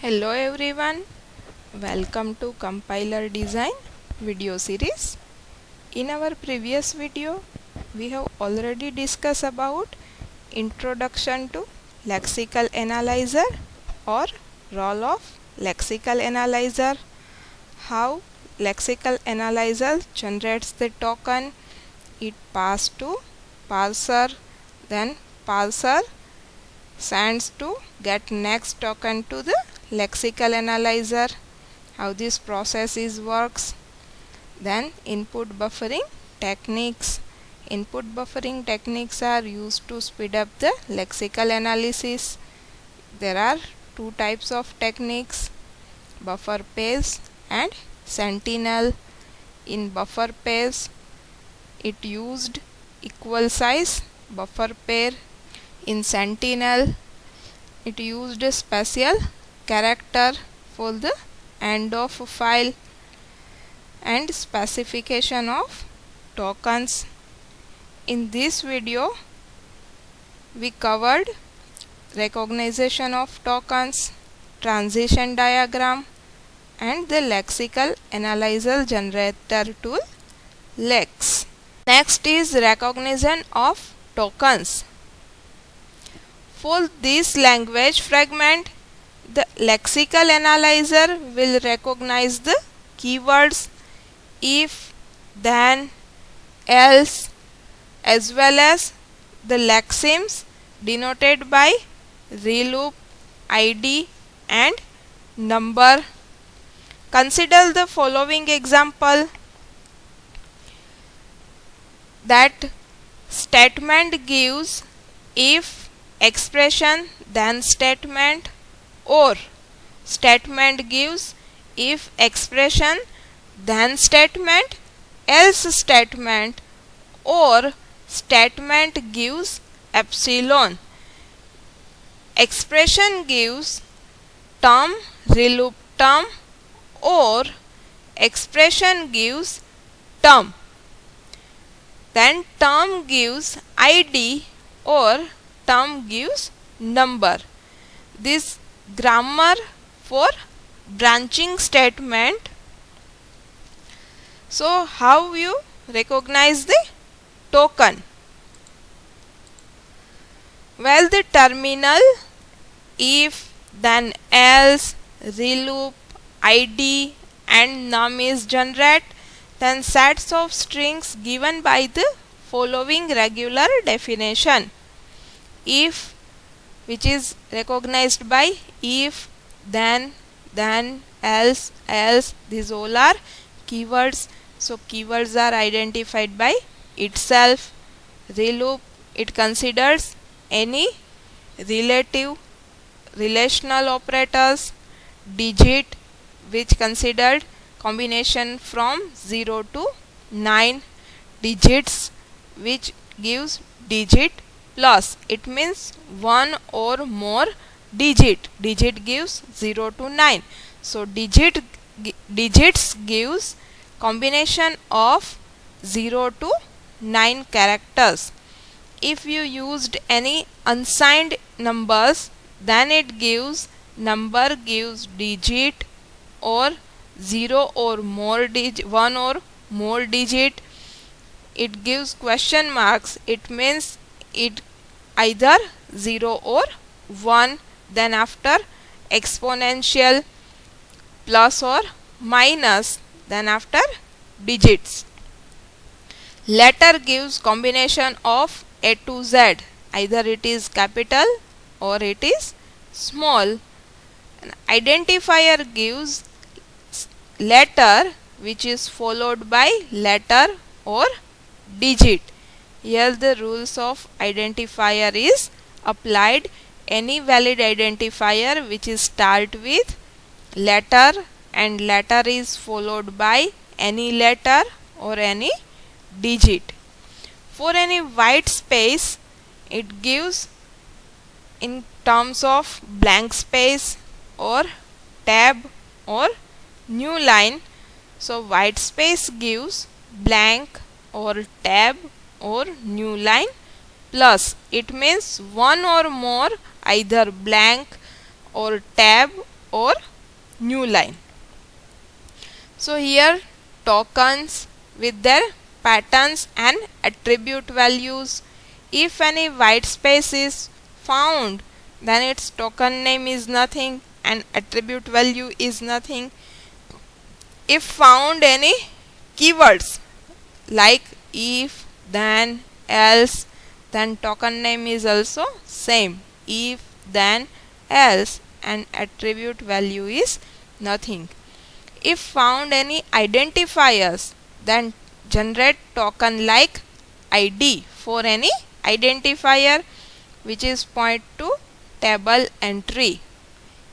Hello everyone, welcome to Compiler Design video series. In our previous video, we have already discussed about Introduction to Lexical Analyzer or role of Lexical Analyzer, how Lexical Analyzer generates the token, it passes to parser, then parser sends to get next token to the lexical analyzer, how this process works. Then input buffering techniques. Input buffering techniques are used to speed up the lexical analysis. There are two types of techniques, buffer pairs and sentinel. In buffer pairs, it used equal size buffer pair. In sentinel, it used a special character for the end of file and specification of tokens. In this video, we covered recognition of tokens, transition diagram, and the lexical analyzer generator tool Lex. Next is recognition of tokens. For this language fragment, the lexical analyzer will recognize the keywords if, then, else, as well as the lexemes denoted by reloop, id, and number. Consider the following example, that statement gives if expression then statement, or statement gives if expression then statement else statement, or statement gives epsilon. Expression gives term reloop term, or expression gives term. Then term gives id, or term gives number. This grammar for branching statement. So how you recognize the token? Well, the terminal if, then else, reloop, id, and num is generate, then sets of strings given by the following regular definition. If, which is recognized by if, then, else, these all are keywords. So keywords are identified by itself. Reloop, it considers any relative relational operators. Digit, which considered combination from 0 to 9. Digits, which gives digit plus, it means one or more digit. Digit gives 0 to 9. So digits gives combination of 0 to 9 characters. If you used any unsigned numbers, then it gives number gives digit, or 0 or more digit, 1 or more digit. It gives question marks, it means it either 0 or 1. Then after exponential, plus or minus, then after digits. Letter gives combination of A to Z, either it is capital or it is small. An identifier gives letter which is followed by letter or digit. Here the rules of identifier is applied. Any valid identifier which is start with letter and letter is followed by any letter or any digit. For any white space, it gives in terms of blank space or tab or new line. So white space gives blank or tab or new line plus, it means one or more either blank or tab or new line. So here tokens with their patterns and attribute values. If any white space is found, then its token name is nothing and attribute value is nothing. If found any keywords like if, then, else, then token name is also same, if, then, else, and attribute value is nothing. If found any identifiers, then generate token like ID for any identifier which is point to table entry.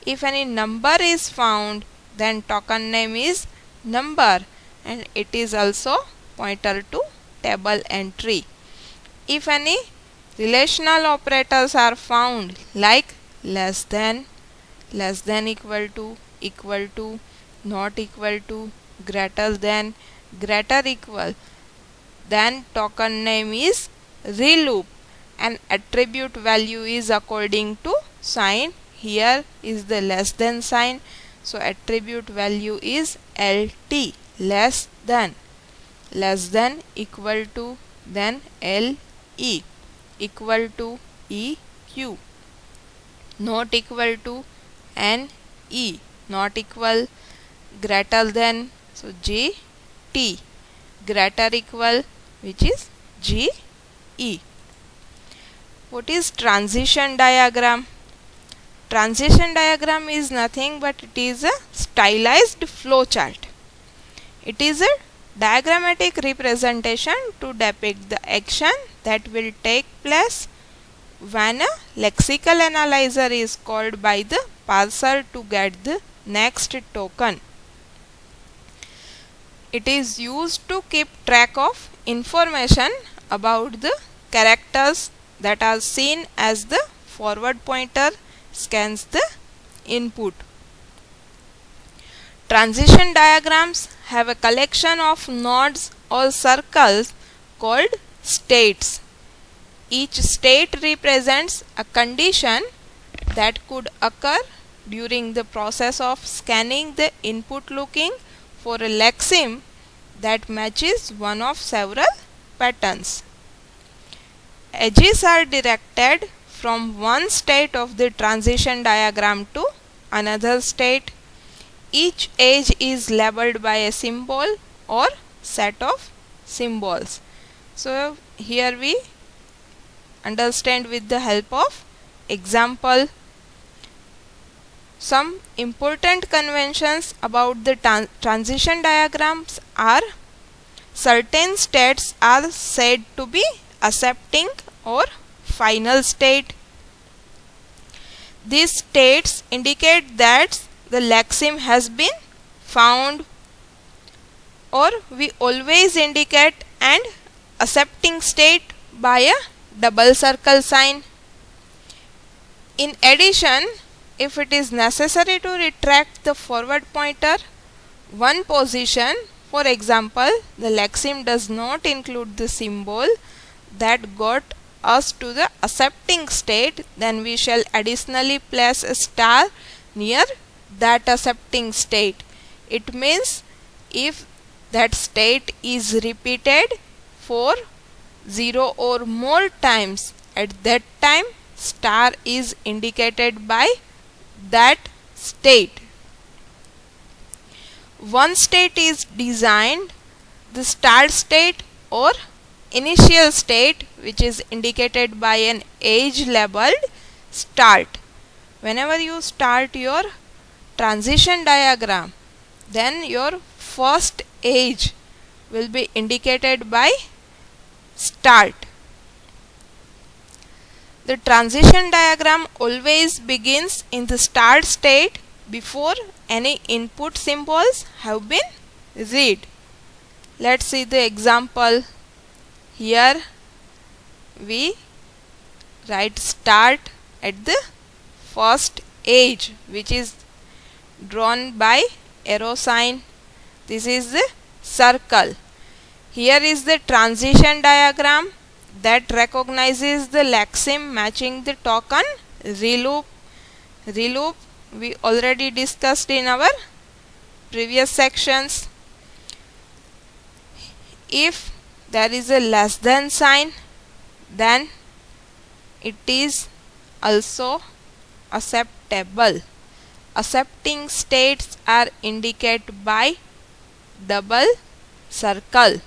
If any number is found, then token name is number and it is also pointer to table entry. If any relational operators are found like less than equal to, not equal to, greater than, greater equal, then token name is reloop and attribute value is according to sign. Here is the less than sign, so attribute value is LT, less than equal to, then LE, equal to EQ, not equal to NE, not equal, greater than, so GT, greater equal, which is GE. What is transition diagram? Transition diagram is nothing but it is a stylized flow chart. It is a diagrammatic representation to depict the action that will take place when a lexical analyzer is called by the parser to get the next token. It is used to keep track of information about the characters that are seen as the forward pointer scans the input. Transition diagrams have a collection of nodes or circles called states. Each state represents a condition that could occur during the process of scanning the input looking for a lexeme that matches one of several patterns. Edges are directed from one state of the transition diagram to another state. Each edge is labeled by a symbol or set of symbols. So here we understand with the help of example. Some important conventions about the transition diagrams are: certain states are said to be accepting or final state. These states indicate that the lexeme has been found, or we always indicate an accepting state by a double circle sign. In addition, if it is necessary to retract the forward pointer one position, for example, the lexeme does not include the symbol that got us to the accepting state, then we shall additionally place a star near that accepting state. It means if that state is repeated for 0 or more times, at that time star is indicated by that state. One state is designed, the start state or initial state, which is indicated by an edge labeled start. Whenever you start your transition diagram, then your first edge will be indicated by start. The transition diagram always begins in the start state before any input symbols have been read. Let's see the example. Here we write start at the first edge, which is drawn by arrow sign. This is the circle. Here is the transition diagram that recognizes the lexeme matching the token reloop. we already discussed in our previous sections. If there is a less than sign, then it is also acceptable. Accepting states are indicated by double circle.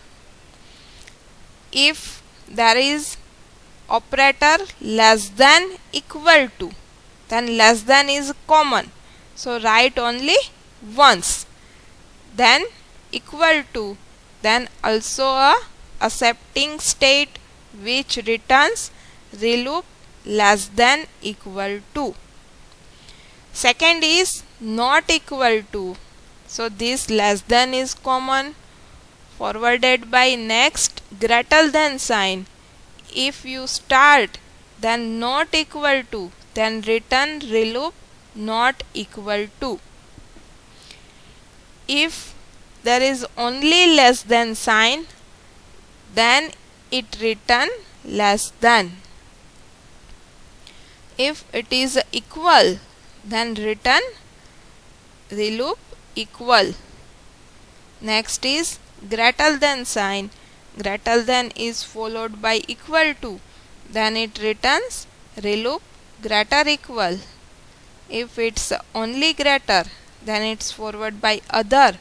If there is operator less than equal to, then less than is common, so write only once. Then equal to, then also a accepting state which returns reloop less than equal to. Second is not equal to, so this less than is common, forwarded by next greater than sign. If you start then not equal to, then return reloop not equal to. If there is only less than sign, then it return less than. If it is equal, then return reloop equal. Next is greater than sign. Greater than is followed by equal to, then it returns reloop greater equal. If it's only greater, then it's forward by other,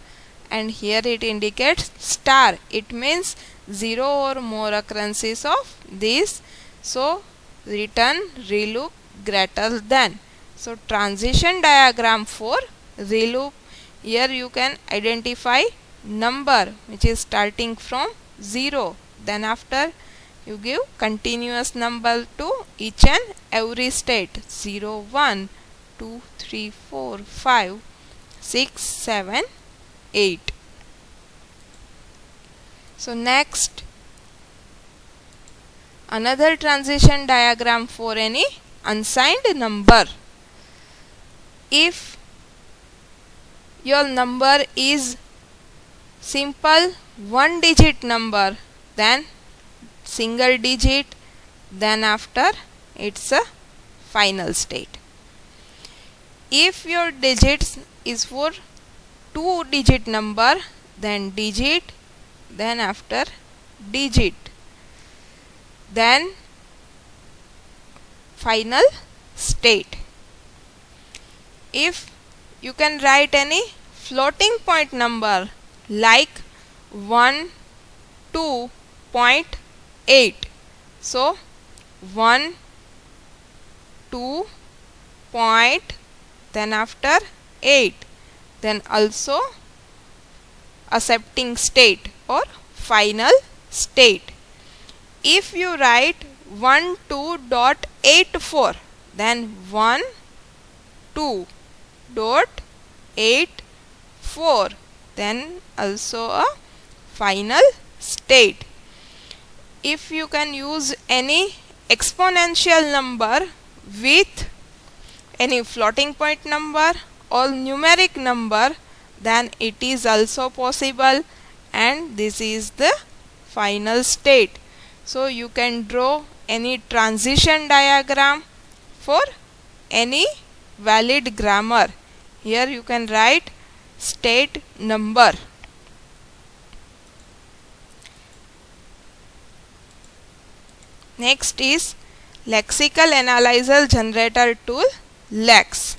and here it indicates star. It means 0 or more occurrences of this, so return reloop greater than. So transition diagram for reloop, here you can identify number which is starting from 0, then after you give continuous number to each and every state, 0, 1, 2, 3, 4, 5, 6, 7, 8. So next, another transition diagram for any unsigned number. If your number is simple one digit number, then single digit, then after it's a final state. If your digits is for 2-digit number, then digit, then after digit, then final state. If you can write any floating point number like 1, 2.8, so 1, 2 point, then after 8, then also accepting state or final state. If you write 12.84, then 1, 2.84, then also a final state. If you can use any exponential number with any floating point number or numeric number, then it is also possible, and this is the final state. So you can draw any transition diagram for any valid grammar. Here you can write state number. Next is lexical analyzer generator tool, Lex.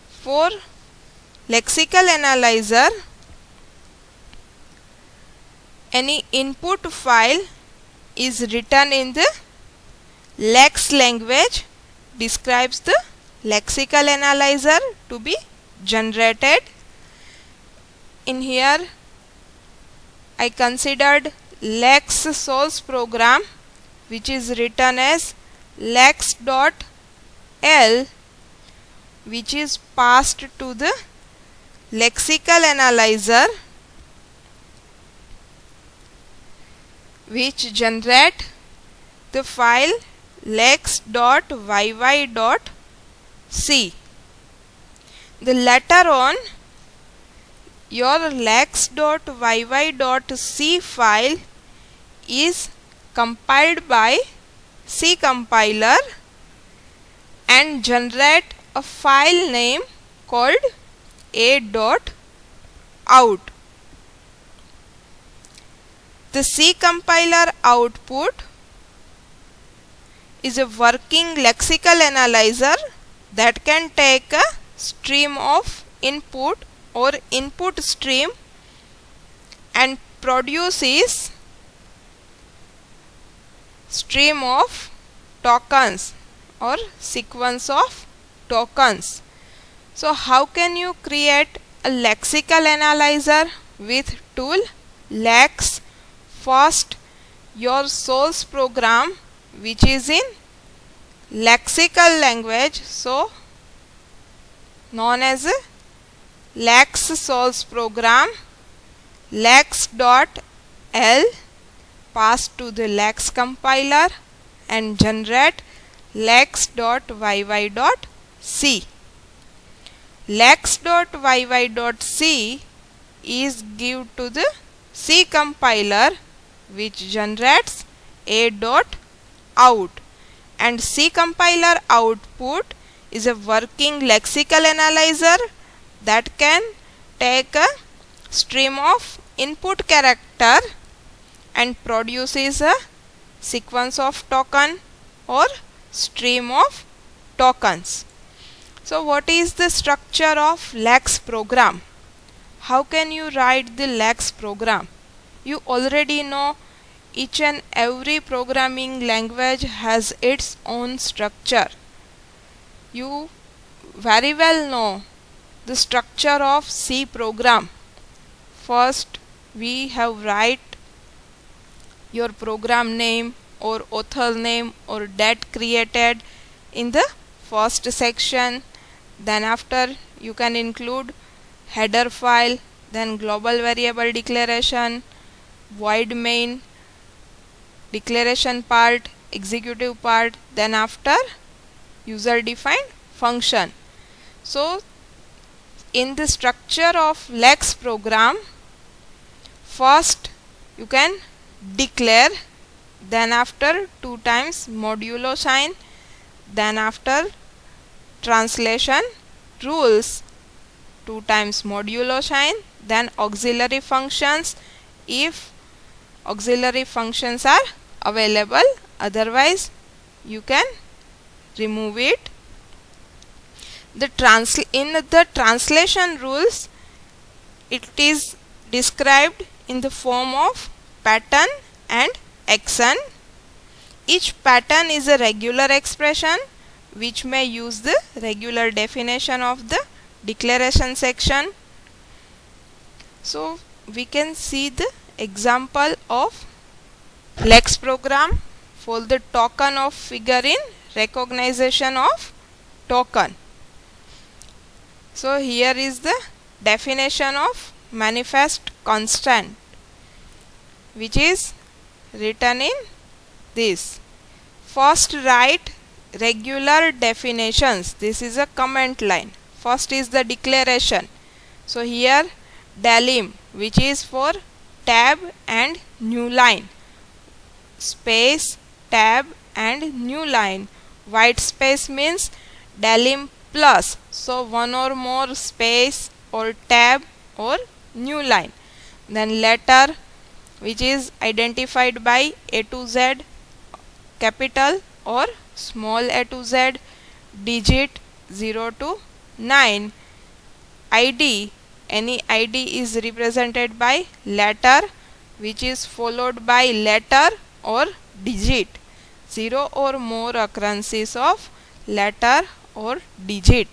For lexical analyzer, any input file is written in the Lex language, describes the lexical analyzer to be generated. In here I considered Lex source program, which is written as lex.l, which is passed to the lexical analyzer, which generate the file lex.yy.c. The later on your lex.yy.c file is compiled by C compiler and generate a file name called a.out. The C compiler output is a working lexical analyzer that can take a stream of input or input stream and produces stream of tokens or sequence of tokens. So how can you create a lexical analyzer with tool Lex? First, your source program, which is in lexical language, so known as a Lex source program, lex.l, pass to the Lex compiler and generate lex.yy.c. lex.yy.c is give to the C compiler, which generates a.out, and C compiler output is a working lexical analyzer that can take a stream of input character and produces a sequence of token or stream of tokens. So what is the structure of Lex program? How can you write the Lex program? You already know each and every programming language has its own structure. You very well know the structure of C program. First, we have write your program name or author name or date created in the first section. Then after you can include header file, then global variable declaration, void main, declaration part, executive part, then after user defined function. So in the structure of Lex program, first you can declare, then after 2 times modulo sign, then after translation rules 2 times modulo sign, then auxiliary functions if auxiliary functions are available, otherwise you can remove it. In the translation rules, it is described in the form of pattern and action. Each pattern is a regular expression which may use the regular definition of the declaration section. So we can see the example of Lex program for the token of figure in recognition of token. So here is the definition of manifest constant, which is written in this. First write regular definitions. This is a comment line. First is the declaration. So here delim, which is for tab and new line, space, tab and new line. White space means delim plus, so one or more space or tab or new line. Then letter, which is identified by A to Z, capital or small a to z, digit 0 to 9. ID, any ID is represented by letter which is followed by letter or digit. 0 or more occurrences of letter or digit.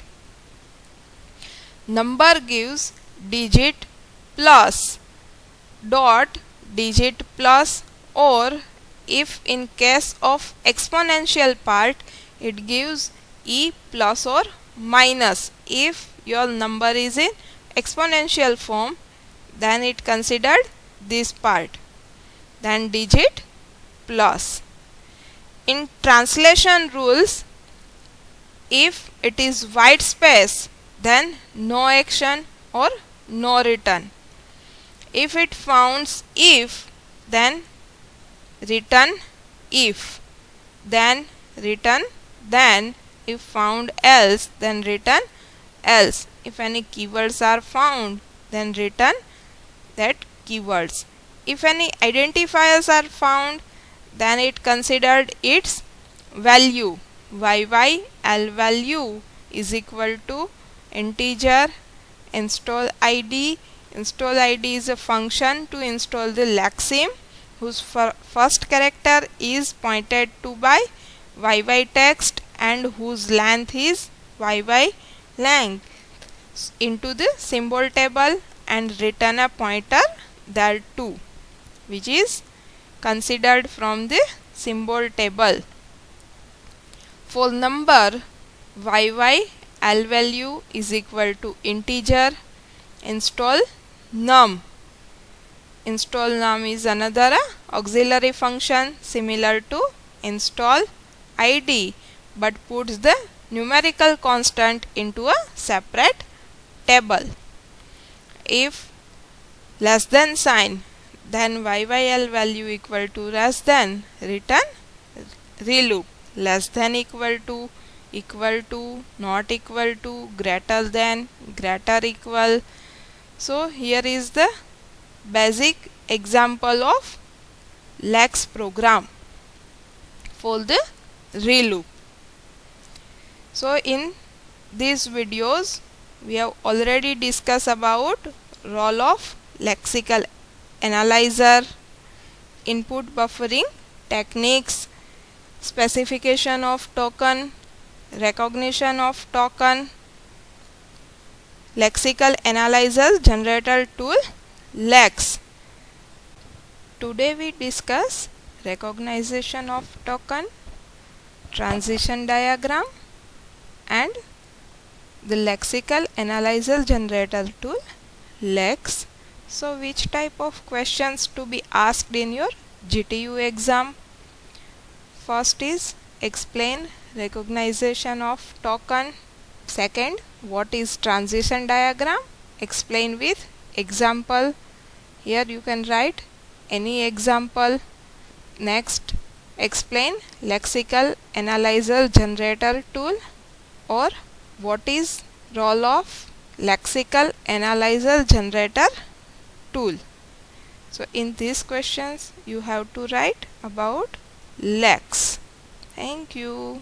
Number gives digit plus, dot, digit plus, or if in case of exponential part it gives e plus or minus. If your number is in exponential form, then it considered this part, then digit plus. In translation rules, if it is white space, then no action or no return. If it founds if, then return if, then return then, If found else, then return else. If any keywords are found, then return that keywords. If any identifiers are found, then it considered its value. YYL value is equal to integer install id. Install id is a function to install the Lexim whose first character is pointed to by YY text and whose length is YY length into the symbol table, and return a pointer there too, which is considered from the symbol table. For number, YYL value is equal to integer install num. Install num is another auxiliary function similar to install id, but puts the numerical constant into a separate table. If less than sign, then YYL value equal to less than, return reloop. Less than equal to, not equal to, greater than, greater equal. So here is the basic example of Lex program for the reloop. So in these videos we have already discussed about role of lexical analyzer, input buffering techniques, specification of token, recognition of token, lexical analyzer generator tool Lex. Today we discuss recognition of token, transition diagram, and the lexical analyzer generator tool Lex. So which type of questions to be asked in your GTU exam? First is explain recognition of token. Second, what is transition diagram? Explain with example. Here you can write any example. Next, explain lexical analyzer generator tool, or what is role of lexical analyzer generator tool. So in these questions you have to write about Lex. Thank you.